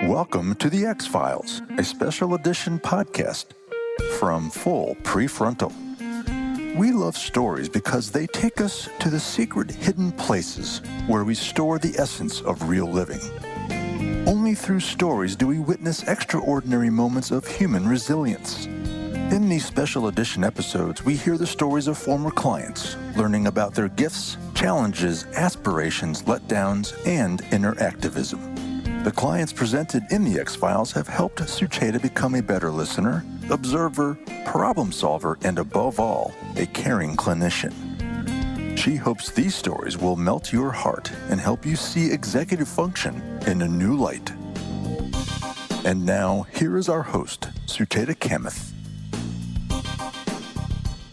Welcome to the ExFiles, a special edition podcast from full PreFrontal. We love stories because they take us to the secret hidden places where we store the essence of real living. Only through stories do we witness extraordinary moments of human resilience. In these special edition episodes, we hear the stories of former clients, learning about their gifts, challenges, aspirations, letdowns, and inner activism. The clients presented in the ExFiles have helped Sucheta become a better listener, observer, problem solver, and above all, a caring clinician. She hopes these stories will melt your heart and help you see executive function in a new light. And now, here is our host, Sucheta Kamath.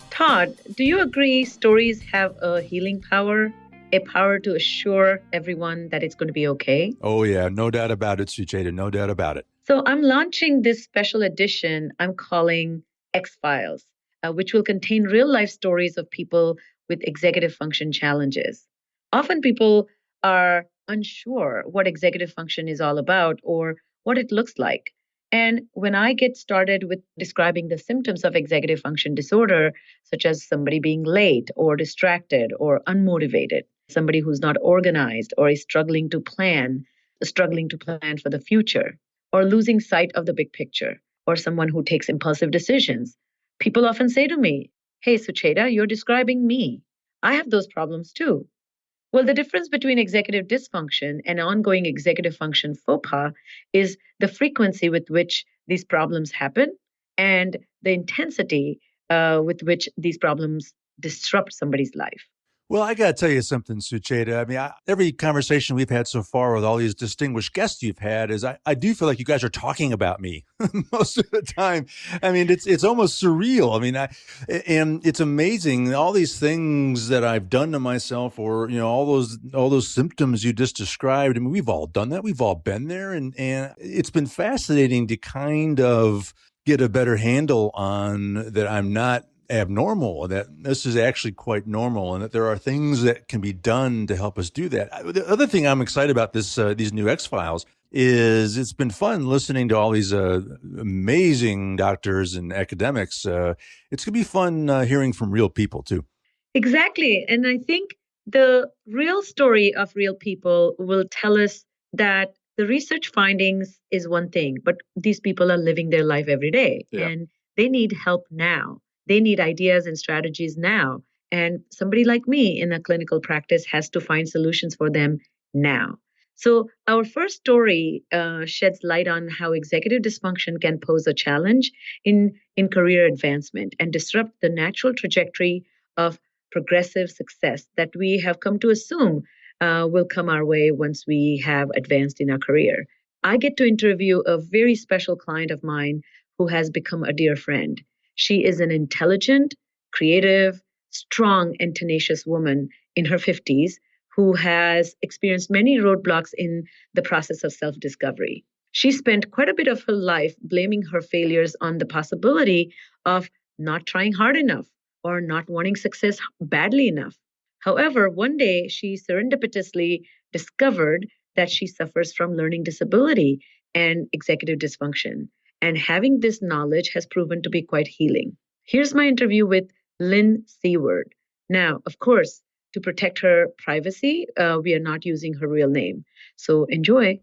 Todd, do you agree stories have a healing power? A power to assure everyone that it's going to be okay? Oh, yeah. No doubt about it, Sucheta. No doubt about it. So I'm launching this special edition I'm calling ExFiles, which will contain real-life stories of people with executive function challenges. Often people are unsure what executive function is all about or what it looks like. And when I get started with describing the symptoms of executive function disorder, such as somebody being late or distracted or unmotivated, somebody who's not organized or is struggling to plan for the future, or losing sight of the big picture, or someone who takes impulsive decisions, people often say to me, "Hey, Sucheta, you're describing me. I have those problems too." Well, the difference between executive dysfunction and ongoing executive function faux pas is the frequency with which these problems happen and the intensity with which these problems disrupt somebody's life. Well, I got to tell you something, Sucheta. I mean, every conversation we've had so far with all these distinguished guests you've had is I do feel like you guys are talking about me most of the time. I mean, it's almost surreal. I mean, and it's amazing all these things that I've done to myself, or all those symptoms you just described. I mean, we've all done that. We've all been there, and it's been fascinating to kind of get a better handle on that. I'm not abnormal, that this is actually quite normal, and that there are things that can be done to help us do that. The other thing I'm excited about these new ExFiles is it's been fun listening to all these amazing doctors and academics. It's going to be fun hearing from real people too. Exactly. And I think the real story of real people will tell us that the research findings is one thing, but these people are living their life every day, and they need help now. They need ideas and strategies now. And somebody like me in a clinical practice has to find solutions for them now. So our first story sheds light on how executive dysfunction can pose a challenge in career advancement and disrupt the natural trajectory of progressive success that we have come to assume will come our way once we have advanced in our career. I get to interview a very special client of mine who has become a dear friend. She is an intelligent, creative, strong, and tenacious woman in her 50s who has experienced many roadblocks in the process of self-discovery. She spent quite a bit of her life blaming her failures on the possibility of not trying hard enough or not wanting success badly enough. However, one day she serendipitously discovered that she suffers from learning disability and executive dysfunction. And having this knowledge has proven to be quite healing. Here's my interview with Lynn Seaward. Now, of course, to protect her privacy, we are not using her real name. So enjoy.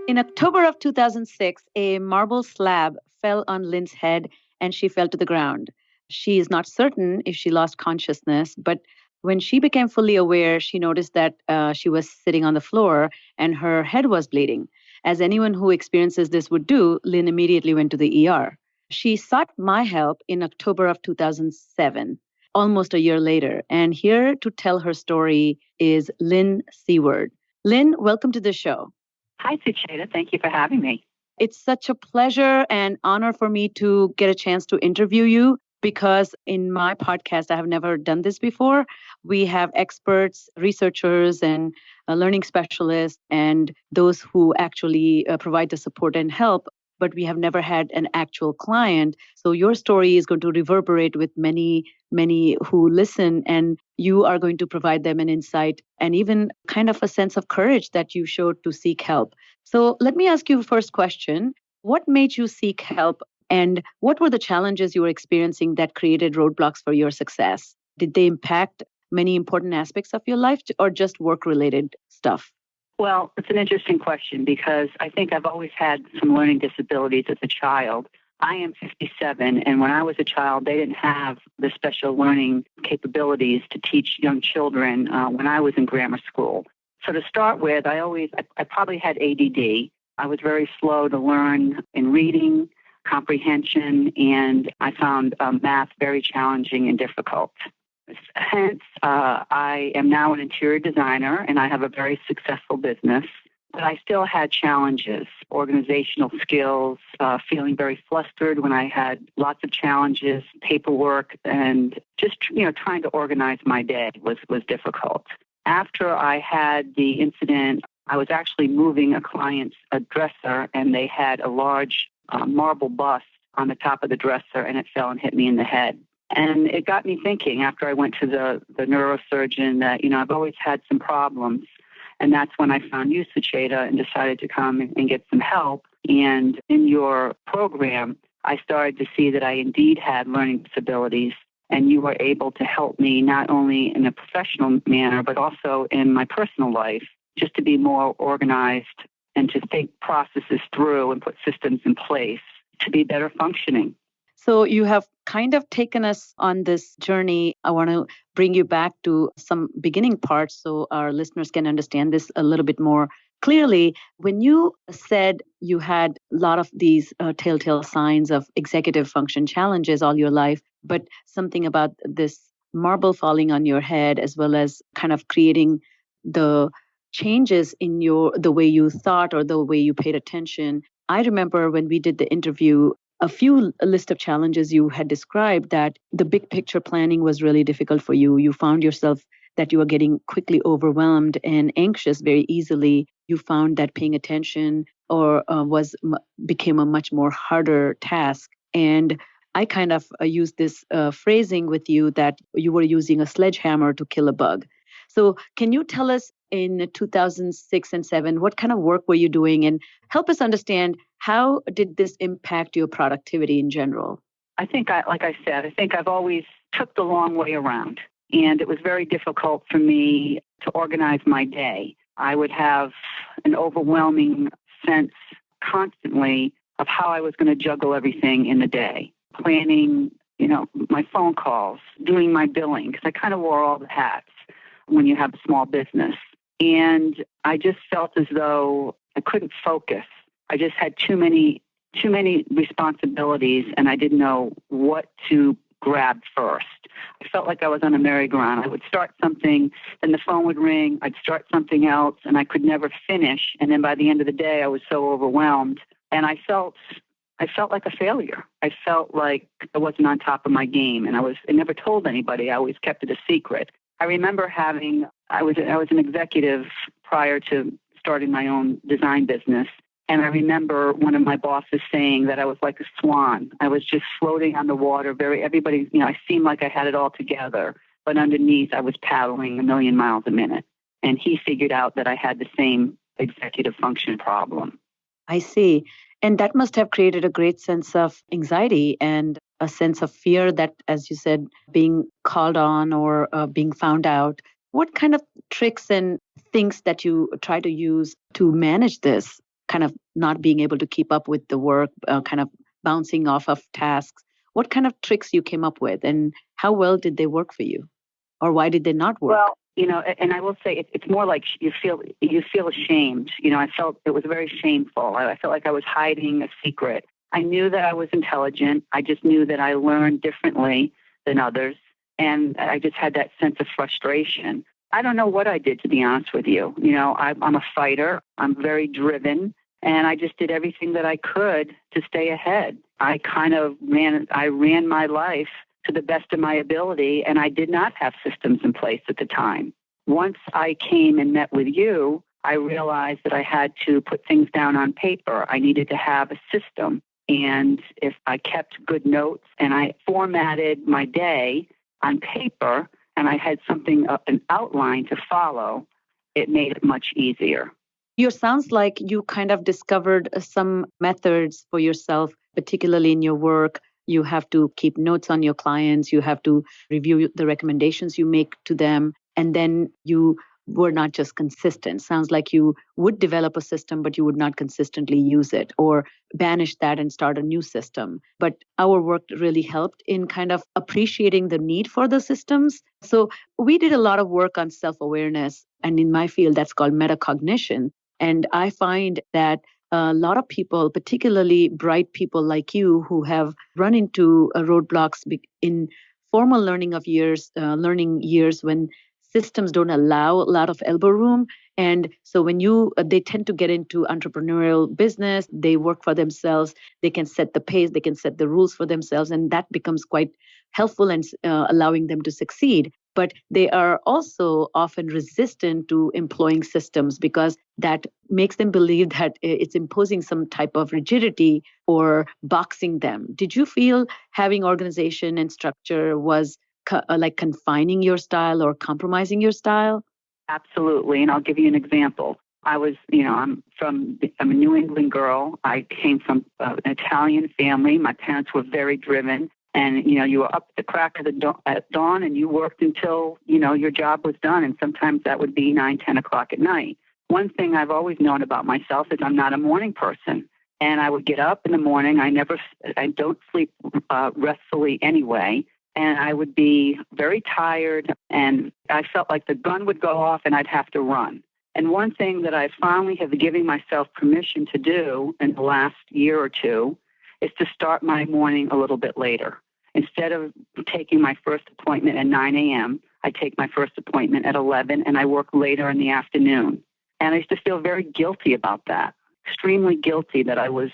In October of 2006, a marble slab fell on Lynn's head and she fell to the ground. She is not certain if she lost consciousness, but when she became fully aware, she noticed that she was sitting on the floor and her head was bleeding. As anyone who experiences this would do, Lynn immediately went to the ER. She sought my help in October of 2007, almost a year later. And here to tell her story is Lynn Seaward. Lynn, welcome to the show. Hi, Sucheta. Thank you for having me. It's such a pleasure and honor for me to get a chance to interview you, because in my podcast, I have never done this before. We have experts, researchers, and learning specialists, and those who actually provide the support and help. but we have never had an actual client. So your story is going to reverberate with many, many who listen, and you are going to provide them an insight and even kind of a sense of courage that you showed to seek help. So let me ask you the first question. What made you seek help, and what were the challenges you were experiencing that created roadblocks for your success? Did they impact many important aspects of your life or just work-related stuff? Well, it's an interesting question because I think I've always had some learning disabilities as a child. I am 57, and when I was a child, they didn't have the special learning capabilities to teach young children when I was in grammar school. So to start with, I probably had ADD. I was very slow to learn in reading, comprehension, and I found math very challenging and difficult. Hence, I am now an interior designer, and I have a very successful business. But I still had challenges, organizational skills, feeling very flustered when I had lots of challenges, paperwork, and just trying to organize my day was difficult. After I had the incident, I was actually moving a client's dresser, and they had a large marble bust on the top of the dresser, and it fell and hit me in the head. And it got me thinking after I went to the neurosurgeon that, I've always had some problems. And that's when I found you, Sucheta, and decided to come and get some help. And in your program, I started to see that I indeed had learning disabilities. And you were able to help me not only in a professional manner, but also in my personal life, just to be more organized and to think processes through and put systems in place to be better functioning. So you have kind of taken us on this journey. I want to bring you back to some beginning parts so our listeners can understand this a little bit more clearly. When you said you had a lot of these telltale signs of executive function challenges all your life, but something about this marble falling on your head as well as kind of creating the changes in the way you thought or the way you paid attention. I remember when we did the interview, a list of challenges you had described that the big picture planning was really difficult for you. You found yourself that you were getting quickly overwhelmed and anxious very easily. You found that paying attention became a much more harder task. And I kind of used this phrasing with you that you were using a sledgehammer to kill a bug. So can you tell us in 2006 and 2007, what kind of work were you doing, and help us understand how did this impact your productivity in general? I think, like I said, I've always took the long way around, and it was very difficult for me to organize my day. I would have an overwhelming sense constantly of how I was going to juggle everything in the day, planning, my phone calls, doing my billing, because I kind of wore all the hats when you have a small business. And I just felt as though I couldn't focus. I just had too many responsibilities, and I didn't know what to grab first. I felt like I was on a merry-go-round. I would start something, then the phone would ring, I'd start something else, and I could never finish. And then by the end of the day, I was so overwhelmed, and I felt like a failure. I felt like I wasn't on top of my game, and I never told anybody. I always kept it a secret. I remember I was an executive prior to starting my own design business. And I remember one of my bosses saying that I was like a swan. I was just floating on the water. Everybody, I seemed like I had it all together, but underneath I was paddling 1,000,000 miles a minute. And he figured out that I had the same executive function problem. I see. And that must have created a great sense of anxiety and a sense of fear that, as you said, being called on or being found out. What kind of tricks and things that you try to use to manage this, kind of not being able to keep up with the work, kind of bouncing off of tasks? What kind of tricks you came up with, and how well did they work for you? Or why did they not work? Well, and I will say it's more like you feel ashamed. I felt it was very shameful. I felt like I was hiding a secret. I knew that I was intelligent. I just knew that I learned differently than others. And I just had that sense of frustration. I don't know what I did, to be honest with you. I'm a fighter. I'm very driven. And I just did everything that I could to stay ahead. I ran my life to the best of my ability, and I did not have systems in place at the time. Once I came and met with you, I realized that I had to put things down on paper. I needed to have a system. And if I kept good notes and I formatted my day on paper and I had something, an outline to follow, it made it much easier. You sounds like you kind of discovered some methods for yourself, particularly in your work. You have to keep notes on your clients. You have to review the recommendations you make to them. And then you were not just consistent. Sounds like you would develop a system, but you would not consistently use it or banish that and start a new system. But our work really helped in kind of appreciating the need for the systems. So we did a lot of work on self-awareness. And in my field, that's called metacognition. And I find that a lot of people, particularly bright people like you, who have run into roadblocks in formal learning years when systems don't allow a lot of elbow room. And so when they tend to get into entrepreneurial business, they work for themselves, they can set the pace, they can set the rules for themselves, and that becomes quite helpful and allowing them to succeed. But they are also often resistant to employing systems because that makes them believe that it's imposing some type of rigidity or boxing them. Did you feel having organization and structure was like confining your style or compromising your style? Absolutely. And I'll give you an example. I'm a New England girl. I came from an Italian family. My parents were very driven. And, you were up at the crack of at dawn and you worked until, your job was done. And sometimes that would be 9, 10 o'clock at night. One thing I've always known about myself is I'm not a morning person. And I would get up in the morning. I don't sleep restfully anyway. And I would be very tired. And I felt like the gun would go off and I'd have to run. And one thing that I finally have given myself permission to do in the last year or two is to start my morning a little bit later. Instead of taking my first appointment at 9 a.m., I take my first appointment at 11 and I work later in the afternoon. And I used to feel very guilty about that, extremely guilty that I was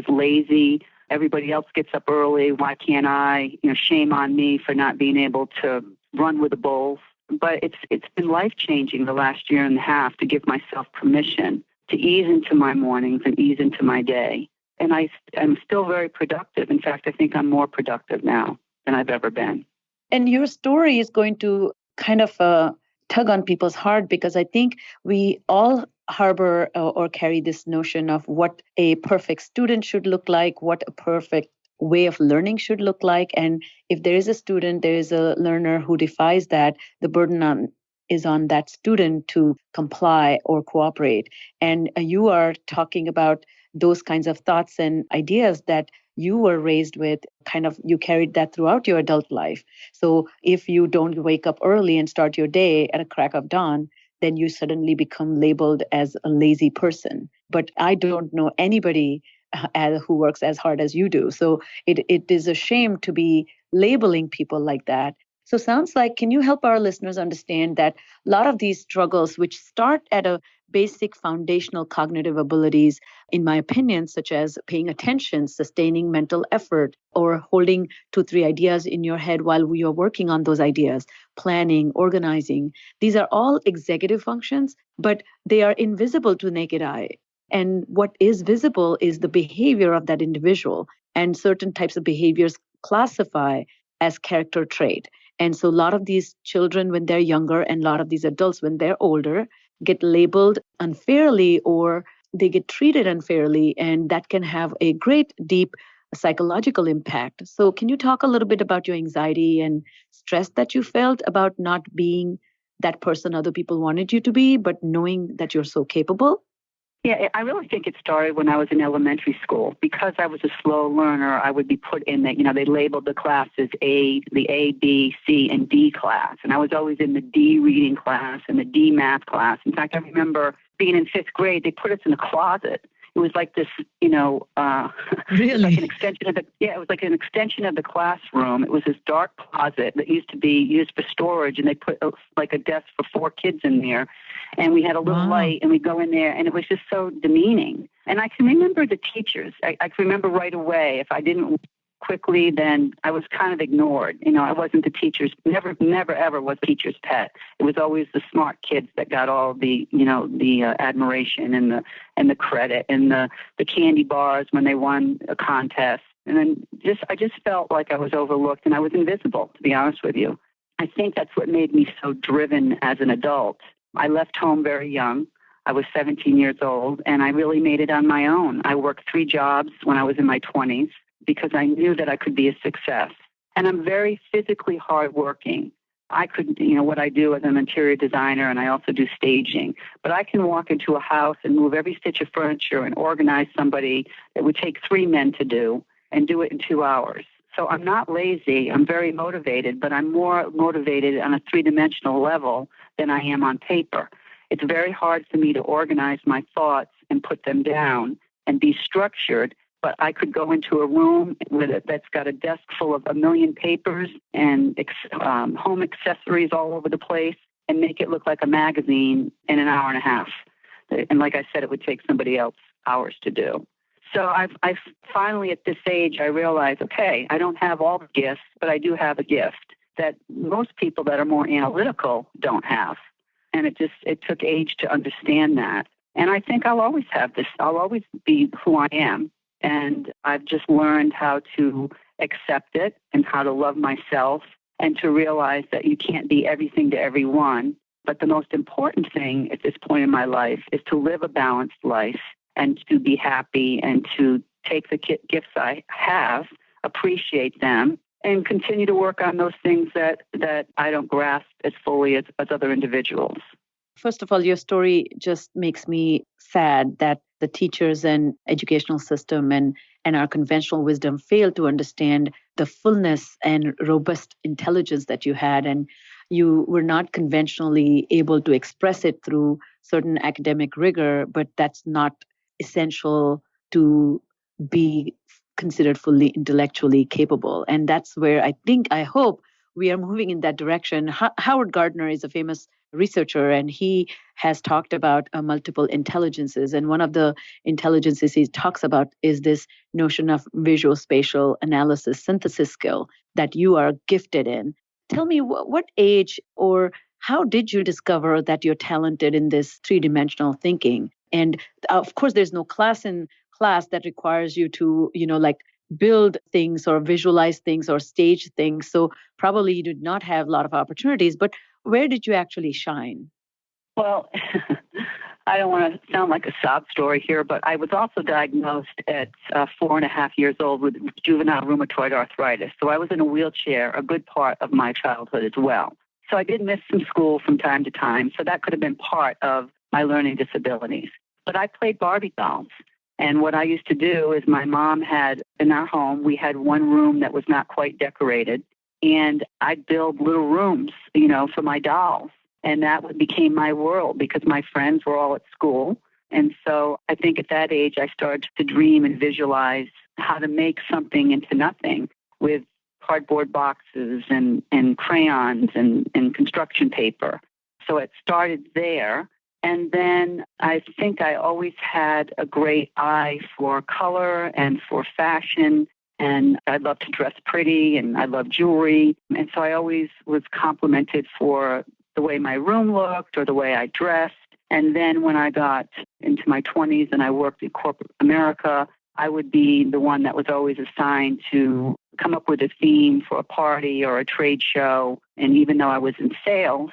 lazy. Everybody else gets up early. Why can't I? Shame on me for not being able to run with the bulls. But it's been life-changing the last year and a half to give myself permission to ease into my mornings and ease into my day. And I'm still very productive. In fact, I think I'm more productive now than I've ever been. And your story is going to kind of tug on people's heart because I think we all harbor or carry this notion of what a perfect student should look like, what a perfect way of learning should look like. And if there is a student, there is a learner who defies that, the burden is on that student to comply or cooperate. And you are talking about those kinds of thoughts and ideas that you were raised with, you carried that throughout your adult life. So if you don't wake up early and start your day at a crack of dawn, then you suddenly become labeled as a lazy person. But I don't know anybody who works as hard as you do. So it is a shame to be labeling people like that. So sounds like, can you help our listeners understand that a lot of these struggles, which start at a basic foundational cognitive abilities, in my opinion, such as paying attention, sustaining mental effort, or holding 2-3 ideas in your head while you're working on those ideas, planning, organizing, these are all executive functions, but they are invisible to naked eye. And what is visible is the behavior of that individual. And certain types of behaviors classify as character trait. And so a lot of these children, when they're younger, and a lot of these adults, when they're older, get labeled unfairly or they get treated unfairly. And that can have a great, deep psychological impact. So can you talk a little bit about your anxiety and stress that you felt about not being that person other people wanted you to be, but knowing that you're so capable? Yeah, I really think it started when I was in elementary school. Because I was a slow learner, I would be put in that, they labeled the classes the A, B, C, and D class. And I was always in the D reading class and the D math class. In fact, I remember being in 5th grade, they put us in a closet. It was like this, really? Like an extension of it was like an extension of the classroom. It was this dark closet that used to be used for storage, and they put like a desk for 4 kids in there. And we had a little light, and we'd go in there, and it was just so demeaning. And I can remember the teachers. I can remember right away if I didn't quickly, then I was kind of ignored. I wasn't the teacher's, never ever was teacher's pet. It was always the smart kids that got all the, the admiration and the credit and the candy bars when they won a contest. And then I just felt like I was overlooked and I was invisible, to be honest with you. I think that's what made me so driven as an adult. I left home very young. I was 17 years old, and I really made it on my own. I worked 3 jobs when I was in my 20s because I knew that I could be a success. And I'm very physically hardworking. I could, what I do as an interior designer, and I also do staging. But I can walk into a house and move every stitch of furniture and organize somebody that would take 3 men to do and do it in 2 hours. So I'm not lazy. I'm very motivated, but I'm more motivated on a 3-dimensional level than I am on paper. It's very hard for me to organize my thoughts and put them down and be structured, but I could go into a room that's got a desk full of 1 million papers and home accessories all over the place and make it look like a magazine in an hour and a half. And like I said, it would take somebody else hours to do. So I've finally, at this age, I realized, okay, I don't have all the gifts, but I do have a gift that most people that are more analytical don't have. And it took age to understand that. And I think I'll always have this. I'll always be who I am. And I've just learned how to accept it and how to love myself and to realize that you can't be everything to everyone. But the most important thing at this point in my life is to live a balanced life and to be happy and to take the gifts I have, appreciate them, and continue to work on those things that I don't grasp as fully as other individuals. First of all, your story just makes me sad that the teachers and educational system and our conventional wisdom failed to understand the fullness and robust intelligence that you had, and you were not conventionally able to express it through certain academic rigor, but that's not essential to be considered fully intellectually capable. And that's where I hope we are moving in that direction. Howard Gardner is a famous researcher, and he has talked about multiple intelligences. And one of the intelligences he talks about is this notion of visual spatial analysis synthesis skill that you are gifted in. Tell me, what age or how did you discover that you're talented in this 3-dimensional thinking? And of course, there's no class that requires you to, build things or visualize things or stage things. So probably you did not have a lot of opportunities, but where did you actually shine? Well, I don't want to sound like a sob story here, but I was also diagnosed at 4.5 years old with juvenile rheumatoid arthritis. So I was in a wheelchair a good part of my childhood as well. So I did miss some school from time to time. So that could have been part of my learning disabilities. But I played Barbie dolls. And what I used to do is my mom had, in our home, we had one room that was not quite decorated. And I'd build little rooms, for my dolls. And that became my world because my friends were all at school. And so I think at that age, I started to dream and visualize how to make something into nothing with cardboard boxes and crayons and construction paper. So it started there. And then I think I always had a great eye for color and for fashion. And I love to dress pretty and I love jewelry. And so I always was complimented for the way my room looked or the way I dressed. And then when I got into my 20s and I worked in corporate America, I would be the one that was always assigned to come up with a theme for a party or a trade show. And even though I was in sales,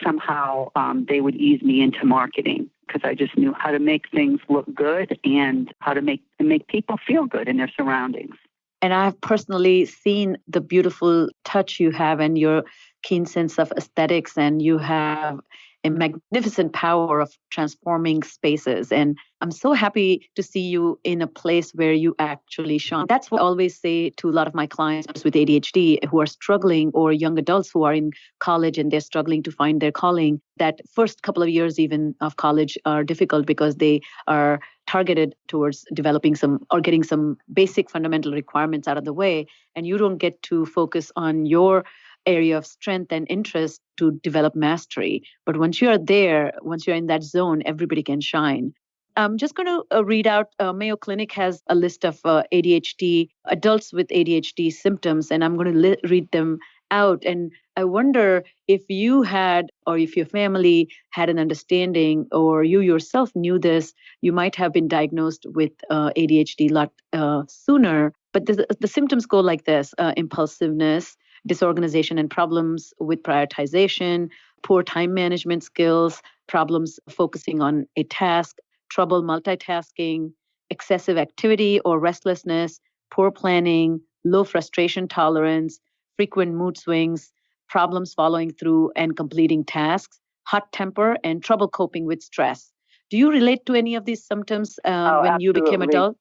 somehow they would ease me into marketing because I just knew how to make things look good and how to make people feel good in their surroundings. And I've personally seen the beautiful touch you have and your keen sense of aesthetics, and you have a magnificent power of transforming spaces. And I'm so happy to see you in a place where you actually shine. That's what I always say to a lot of my clients with ADHD who are struggling, or young adults who are in college and they're struggling to find their calling. That first couple of years even of college are difficult because they are targeted towards developing some or getting some basic fundamental requirements out of the way. And you don't get to focus on your area of strength and interest to develop mastery. But once you're there, once you're in that zone, everybody can shine. I'm just going to read out. Mayo Clinic has a list of ADHD, adults with ADHD symptoms, and I'm going to read them out. And I wonder if you had, or if your family had an understanding, or you yourself knew this, you might have been diagnosed with ADHD a lot sooner. But the symptoms go like this: impulsiveness, disorganization and problems with prioritization, poor time management skills, problems focusing on a task, trouble multitasking, excessive activity or restlessness, poor planning, low frustration tolerance, frequent mood swings, problems following through and completing tasks, hot temper, and trouble coping with stress. Do you relate to any of these symptoms when you became adult?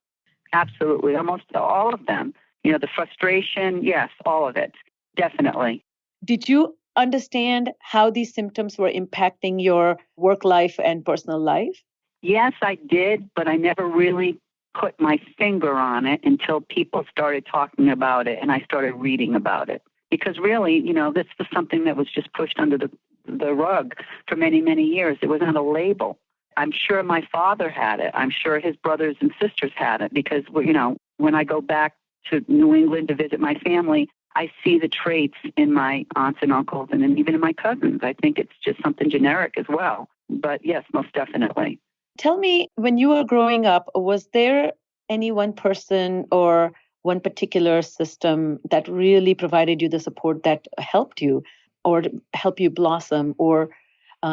Absolutely. Almost all of them. The frustration, yes, all of it. Definitely. Did you understand how these symptoms were impacting your work life and personal life? Yes, I did, but I never really put my finger on it until people started talking about it and I started reading about it. Because really, this was something that was just pushed under the rug for many, many years. It was not a label. I'm sure my father had it. I'm sure his brothers and sisters had it because, when I go back to New England to visit my family, I see the traits in my aunts and uncles and even in my cousins. I think it's just something generic as well. But yes, most definitely. Tell me, when you were growing up, was there any one person or one particular system that really provided you the support that helped you or helped you blossom, or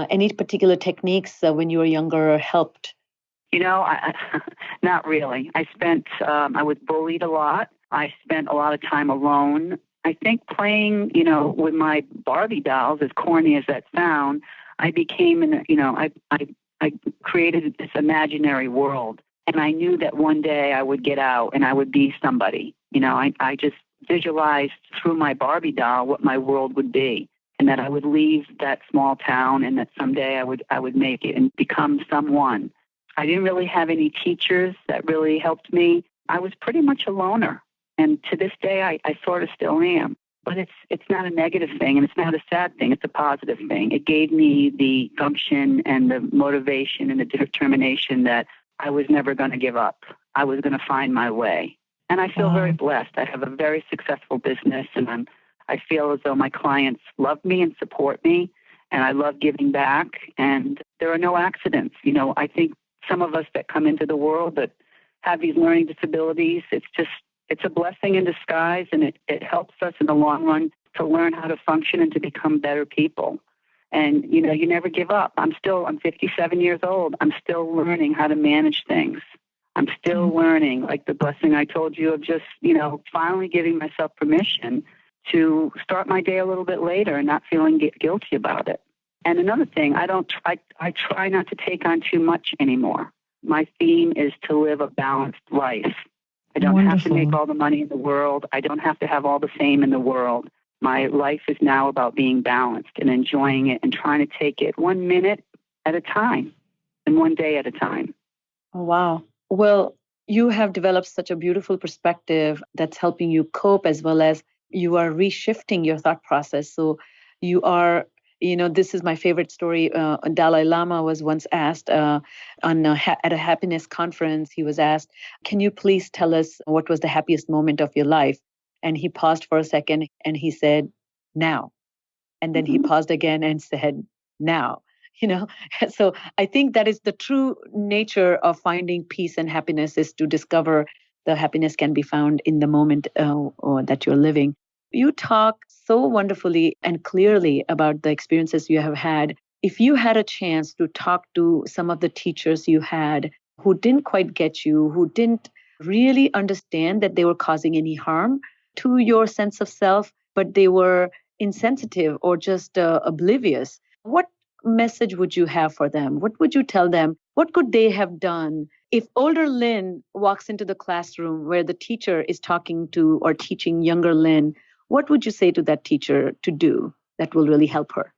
any particular techniques when you were younger helped? Not really. I was bullied a lot. I spent a lot of time alone. I think playing, with my Barbie dolls, as corny as that sounds, I became, I created this imaginary world. And I knew that one day I would get out and I would be somebody. I just visualized through my Barbie doll what my world would be, and that I would leave that small town and that someday I would make it and become someone. I didn't really have any teachers that really helped me. I was pretty much a loner. And to this day, I sort of still am. But it's not a negative thing, and it's not a sad thing. It's a positive thing. It gave me the gumption and the motivation and the determination that I was never going to give up. I was going to find my way. And I feel very blessed. I have a very successful business, and I feel as though my clients love me and support me, and I love giving back. And there are no accidents. I think some of us that come into the world that have these learning disabilities, it's a blessing in disguise, and it helps us in the long run to learn how to function and to become better people. And, you never give up. I'm 57 years old. I'm still learning how to manage things. I'm still learning, like the blessing I told you of just, finally giving myself permission to start my day a little bit later and not feeling guilty about it. And another thing, I try not to take on too much anymore. My theme is to live a balanced life. I don't have to make all the money in the world. I don't have to have all the fame in the world. My life is now about being balanced and enjoying it and trying to take it 1 minute at a time and 1 day at a time. Oh, wow. Well, you have developed such a beautiful perspective that's helping you cope, as well as you are reshifting your thought process. So you are, this is my favorite story. Dalai Lama was once asked at a happiness conference, he was asked, can you please tell us what was the happiest moment of your life? And he paused for a second and he said, now. And then he paused again and said, now. So I think that is the true nature of finding peace and happiness, is to discover the happiness can be found in the moment that you're living. You talk so wonderfully and clearly about the experiences you have had. If you had a chance to talk to some of the teachers you had who didn't quite get you, who didn't really understand that they were causing any harm to your sense of self, but they were insensitive or just oblivious, what message would you have for them? What would you tell them? What could they have done? If older Lynn walks into the classroom where the teacher is talking to or teaching younger Lynn, what would you say to that teacher to do that will really help her?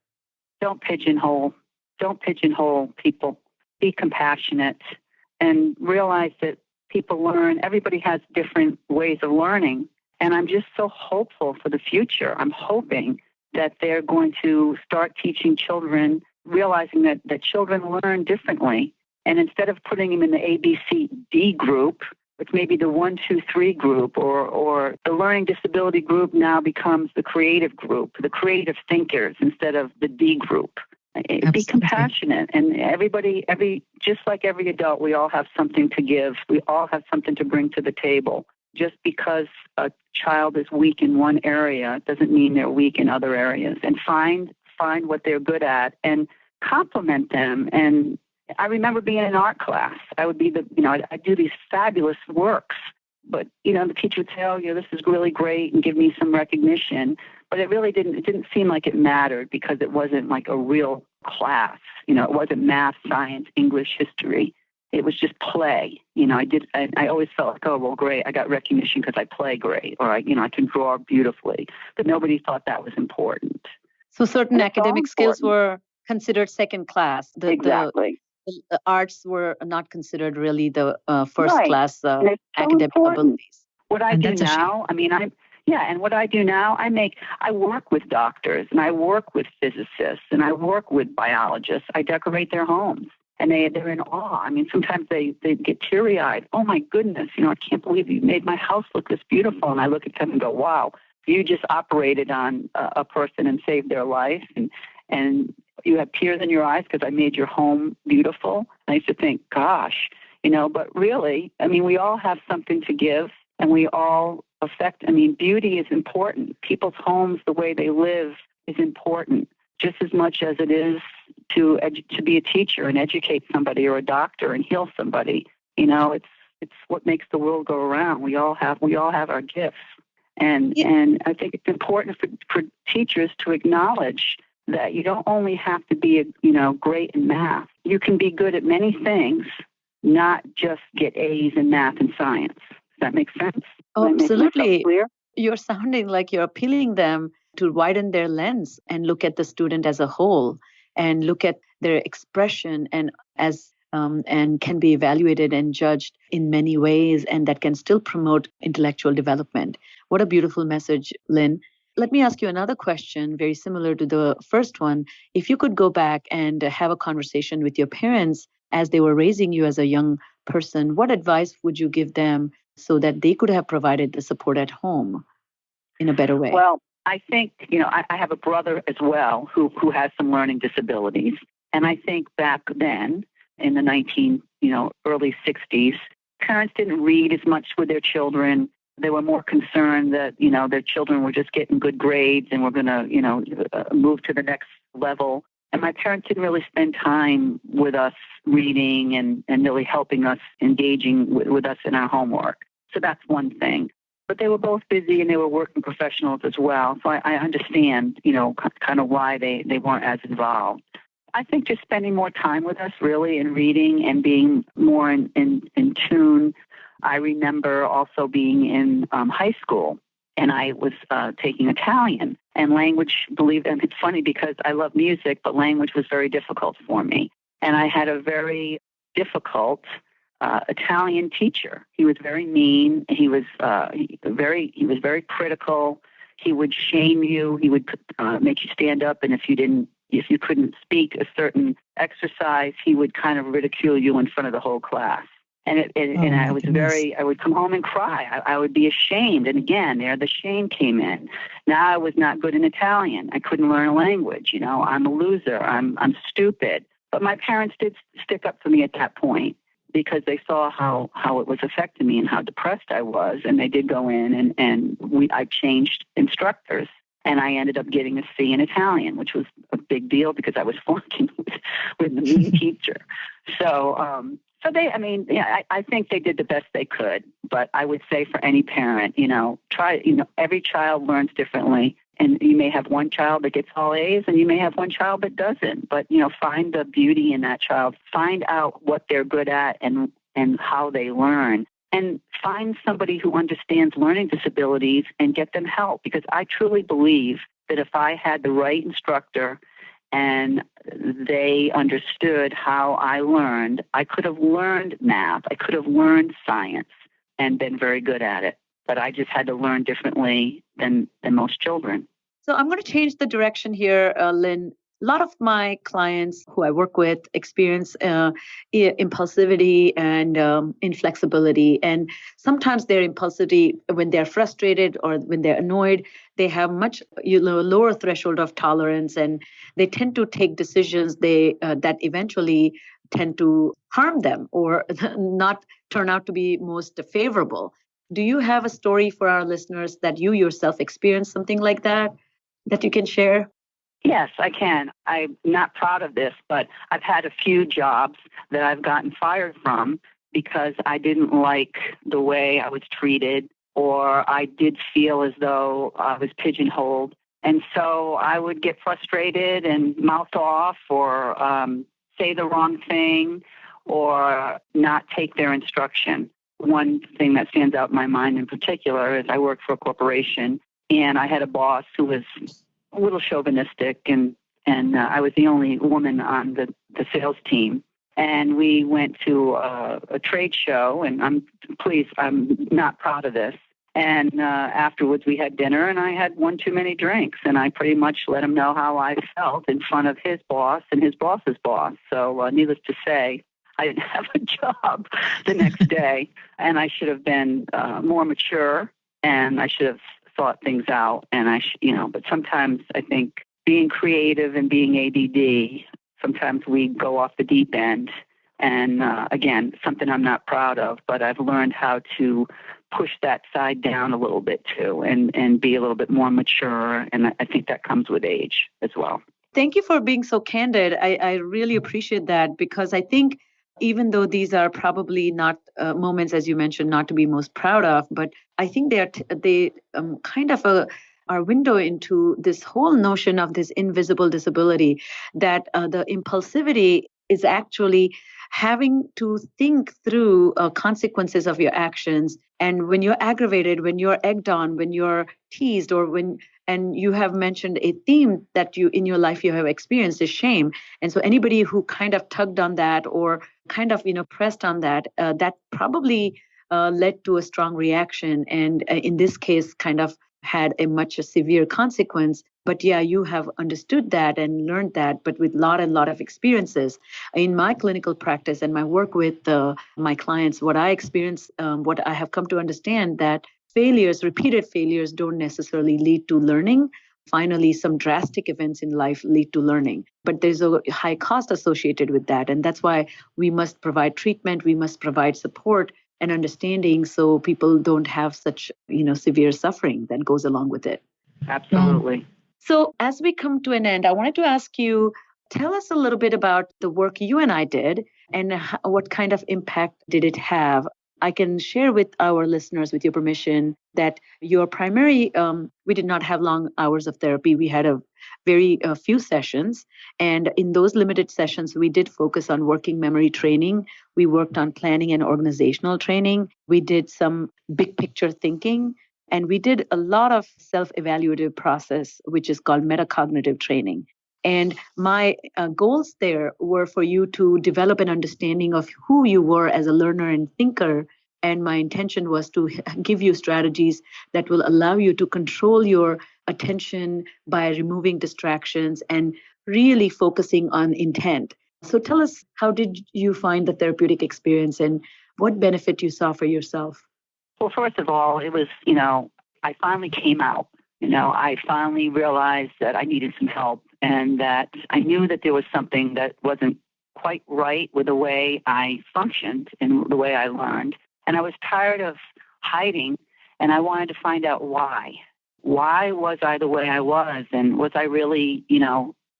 Don't pigeonhole. Don't pigeonhole people. Be compassionate and realize that people learn. Everybody has different ways of learning. And I'm just so hopeful for the future. I'm hoping that they're going to start teaching children, realizing that children learn differently. And instead of putting him in the A, B, C, D group, which may be the 1, 2, 3 group, or the learning disability group now becomes the creative group, the creative thinkers instead of the D group. Absolutely. Be compassionate, and just like every adult, we all have something to give. We all have something to bring to the table. Just because a child is weak in one area doesn't mean they're weak in other areas. And find what they're good at and compliment them. And I remember being in an art class. I would be I'd do these fabulous works, but the teacher would say, "Oh, this is really great," and give me some recognition. But it really didn't seem like it mattered because it wasn't like a real class. It wasn't math, science, English, history. It was just play. I always felt like, oh, well, great. I got recognition because I play great, or I can draw beautifully. But nobody thought that was important. So certain academic skills were considered second class. Exactly. The arts were not considered really the first Right. class And it's so academic important. abilities. What I do now, and what I do now, I work with doctors, and I work with physicists, and I work with biologists. I decorate their homes, and they're in awe. Sometimes they get teary-eyed. Oh, my goodness, I can't believe you made my house look this beautiful. And I look at them and go, wow, you just operated on a person and saved their life, and you have tears in your eyes because I made your home beautiful. And I used to think, gosh, but really, we all have something to give, and we all affect. Beauty is important. People's homes, the way they live, is important just as much as it is to be a teacher and educate somebody, or a doctor and heal somebody. It's what makes the world go around. We all have our gifts, and I think it's important for teachers to acknowledge that you don't only have to be great in math. You can be good at many things, not just get A's in math and science. Does that make sense? Oh, absolutely. Clear? You're sounding like you're appealing them to widen their lens and look at the student as a whole, and look at their expression and can be evaluated and judged in many ways, and that can still promote intellectual development. What a beautiful message, Lynn. Let me ask you another question, very similar to the first one. If you could go back and have a conversation with your parents as they were raising you as a young person, what advice would you give them so that they could have provided the support at home in a better way? Well, I think, I have a brother as well who has some learning disabilities. And I think back then in the early 60s, parents didn't read as much with their children. They were more concerned that, their children were just getting good grades and were going to, move to the next level. And my parents didn't really spend time with us reading and really helping us, engaging with us in our homework. So that's one thing. But they were both busy, and they were working professionals as well. So I understand, kind of why they weren't as involved. I think just spending more time with us, really, and reading and being more in tune. I remember also being in high school, and I was taking Italian. And language, believe it, it's funny because I love music, but language was very difficult for me. And I had a very difficult Italian teacher. He was very mean. He was very critical. He would shame you. He would make you stand up, and if you couldn't speak a certain exercise, he would kind of ridicule you in front of the whole class. And I would come home and cry. I would be ashamed. And again, the shame came in. Now I was not good in Italian. I couldn't learn a language. I'm a loser. I'm stupid. But my parents did stick up for me at that point, because they saw how it was affecting me and how depressed I was. And they did go in and I changed instructors, and I ended up getting a C in Italian, which was a big deal because I was flunking with the mean teacher. So I think they did the best they could. But I would say for any parent, every child learns differently. And you may have one child that gets all A's, and you may have one child that doesn't. But, find the beauty in that child. Find out what they're good at and how they learn. And find somebody who understands learning disabilities and get them help. Because I truly believe that if I had the right instructor and they understood how I learned, I could have learned math. I could have learned science and been very good at it. But I just had to learn differently than most children. So I'm going to change the direction here, Lynn. a lot of my clients who I work with experience impulsivity and inflexibility. And sometimes their impulsivity, when they're frustrated or when they're annoyed, they have much lower threshold of tolerance, and they tend to take decisions that eventually tend to harm them or not turn out to be most favorable. Do you have a story for our listeners that you yourself experienced something like that you can share? Yes, I can. I'm not proud of this, but I've had a few jobs that I've gotten fired from because I didn't like the way I was treated, or I did feel as though I was pigeonholed. And so I would get frustrated and mouth off or say the wrong thing or not take their instruction. One thing that stands out in my mind in particular is I worked for a corporation, and I had a boss who was a little chauvinistic, and I was the only woman on the sales team. And we went to a trade show, and I'm not proud of this. And afterwards we had dinner, and I had one too many drinks, and I pretty much let him know how I felt in front of his boss and his boss's boss. So needless to say, I didn't have a job the next day, and I should have been more mature, and I should have thought things out. And but sometimes I think being creative and being ADD, sometimes we go off the deep end. And again, something I'm not proud of, but I've learned how to push that side down a little bit too, and be a little bit more mature. And I think that comes with age as well. Thank you for being so candid. I really appreciate that, because I think even though these are probably not moments, as you mentioned, not to be most proud of, but I think they kind of our window into this whole notion of this invisible disability, that the impulsivity is actually having to think through consequences of your actions. And when you're aggravated, when you're egged on, when you're teased, and you have mentioned a theme that you in your life you have experienced is shame. And so anybody who kind of tugged on that or kind of pressed on that, that probably led to a strong reaction. And in this case, kind of had a much severe consequence. But yeah, you have understood that and learned that, but with a lot of experiences. In my clinical practice and my work with my clients, what I experience, what I have come to understand, that repeated failures don't necessarily lead to learning. Finally, some drastic events in life lead to learning, but there's a high cost associated with that. And that's why we must provide treatment, we must provide support and understanding so people don't have such, severe suffering that goes along with it. Absolutely. So as we come to an end, I wanted to ask you, tell us a little bit about the work you and I did and what kind of impact did it have? I can share with our listeners, with your permission, that your primary, we did not have long hours of therapy. We had a very few sessions. And in those limited sessions, we did focus on working memory training. We worked on planning and organizational training. We did some big picture thinking. And we did a lot of self-evaluative process, which is called metacognitive training. And my goals there were for you to develop an understanding of who you were as a learner and thinker. And my intention was to give you strategies that will allow you to control your attention by removing distractions and really focusing on intent. So tell us, how did you find the therapeutic experience and what benefit you saw for yourself? Well, first of all, it was, I finally came out. I finally realized that I needed some help and that I knew that there was something that wasn't quite right with the way I functioned and the way I learned. And I was tired of hiding, and I wanted to find out why. Why was I the way I was? And was I really,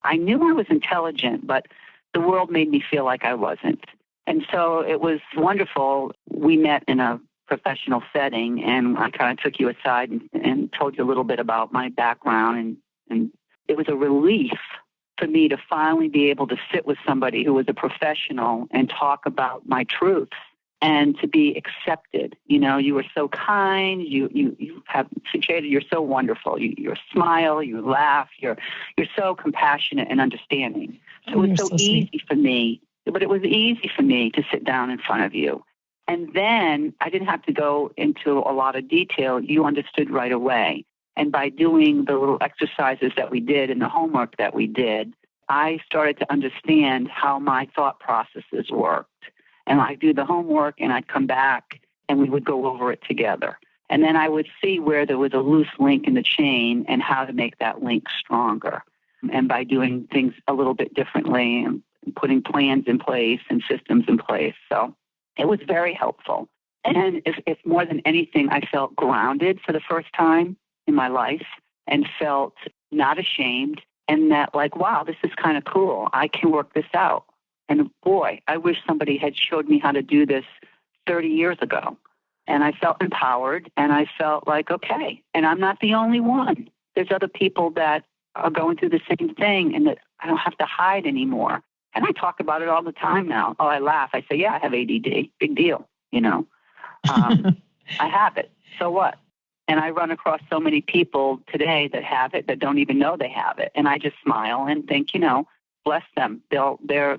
I knew I was intelligent, but the world made me feel like I wasn't. And so it was wonderful. We met in a professional setting, and I kind of took you aside and told you a little bit about my background. And it was a relief for me to finally be able to sit with somebody who was a professional and talk about my truths and to be accepted. You were so kind. You have, Sucheta, you're so wonderful. You smile, you laugh, you're so compassionate and understanding. So it was so easy for me, but it was easy for me to sit down in front of you. And then I didn't have to go into a lot of detail. You understood right away. And by doing the little exercises that we did and the homework that we did, I started to understand how my thought processes worked. And I'd do the homework and I'd come back and we would go over it together. And then I would see where there was a loose link in the chain and how to make that link stronger. And by doing things a little bit differently and putting plans in place and systems in place. So it was very helpful. And if more than anything, I felt grounded for the first time in my life and felt not ashamed and that like, wow, this is kind of cool. I can work this out. And boy, I wish somebody had showed me how to do this 30 years ago. And I felt empowered and I felt like, okay, and I'm not the only one. There's other people that are going through the same thing and that I don't have to hide anymore. And I talk about it all the time now. Oh, I laugh. I say, yeah, I have ADD. Big deal, I have it. So what? And I run across so many people today that have it that don't even know they have it. And I just smile and think, bless them. They're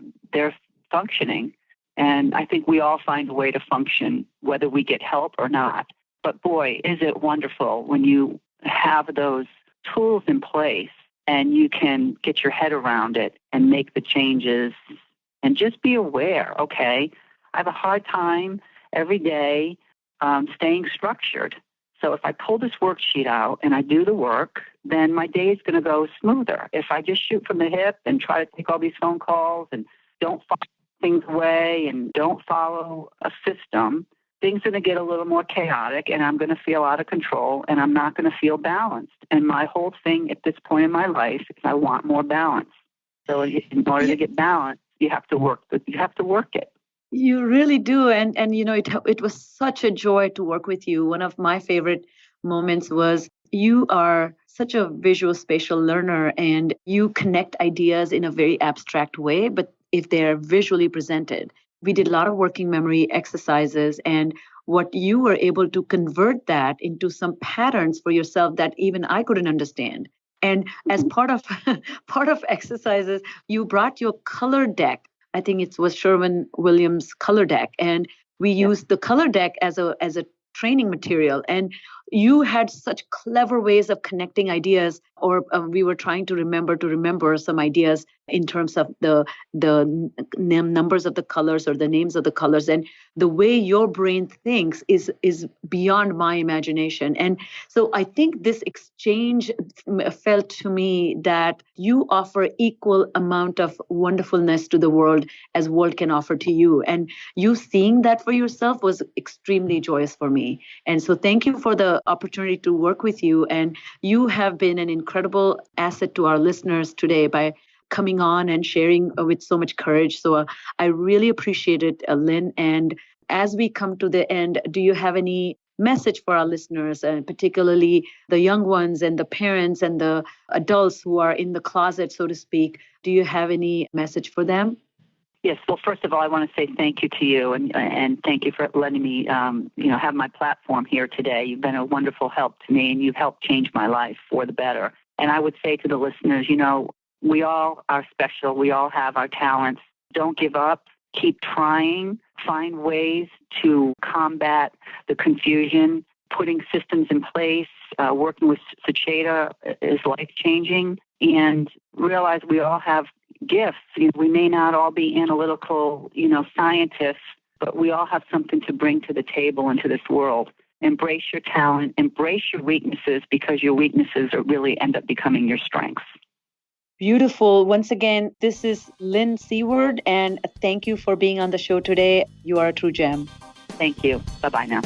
functioning. And I think we all find a way to function, whether we get help or not. But boy, is it wonderful when you have those tools in place and you can get your head around it and make the changes and just be aware, okay, I have a hard time every day staying structured. So if I pull this worksheet out and I do the work, then my day is going to go smoother. If I just shoot from the hip and try to take all these phone calls and don't follow things away and don't follow a system, things are going to get a little more chaotic and I'm going to feel out of control and I'm not going to feel balanced. And my whole thing at this point in my life is I want more balance. So in order to get balance, you have to work it. You really do. And it was such a joy to work with you. One of my favorite moments was you are such a visual spatial learner and you connect ideas in a very abstract way, but if they're visually presented. We did a lot of working memory exercises and what you were able to convert that into some patterns for yourself that even I couldn't understand. And as part of exercises, you brought your color deck. I think it was Sherwin-Williams color deck. And we used the color deck as a training material. And you had such clever ways of connecting ideas, or we were trying to remember some ideas in terms of the numbers of the colors or the names of the colors. And the way your brain thinks is beyond my imagination. And so I think this exchange felt to me that you offer equal amount of wonderfulness to the world as world can offer to you. And you seeing that for yourself was extremely joyous for me. And so thank you for the opportunity to work with you. And you have been an incredible asset to our listeners today by coming on and sharing with so much courage. So I really appreciate it, Lynn. And as we come to the end, do you have any message for our listeners, particularly the young ones and the parents and the adults who are in the closet, so to speak? Do you have any message for them? Yes. Well, first of all, I want to say thank you to you and thank you for letting me, have my platform here today. You've been a wonderful help to me and you've helped change my life for the better. And I would say to the listeners, we all are special. We all have our talents. Don't give up. Keep trying. Find ways to combat the confusion. Putting systems in place, working with Sucheta is life-changing. And realize we all have gifts. We may not all be analytical, scientists, but we all have something to bring to the table into this world. Embrace your talent. Embrace your weaknesses because your weaknesses really end up becoming your strengths. Beautiful. Once again, this is Lynn Seaward, and thank you for being on the show today. You are a true gem. Thank you. Bye-bye now.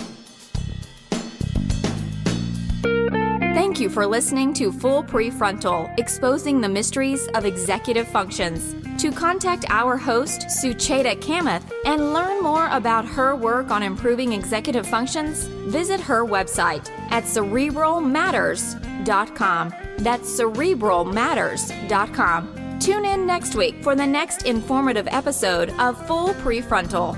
Thank you for listening to Full PreFrontal, exposing the mysteries of executive functions. To contact our host, Sucheta Kamath, and learn more about her work on improving executive functions, visit her website at cerebralmatters.com. That's cerebralmatters.com. Tune in next week for the next informative episode of Full PreFrontal.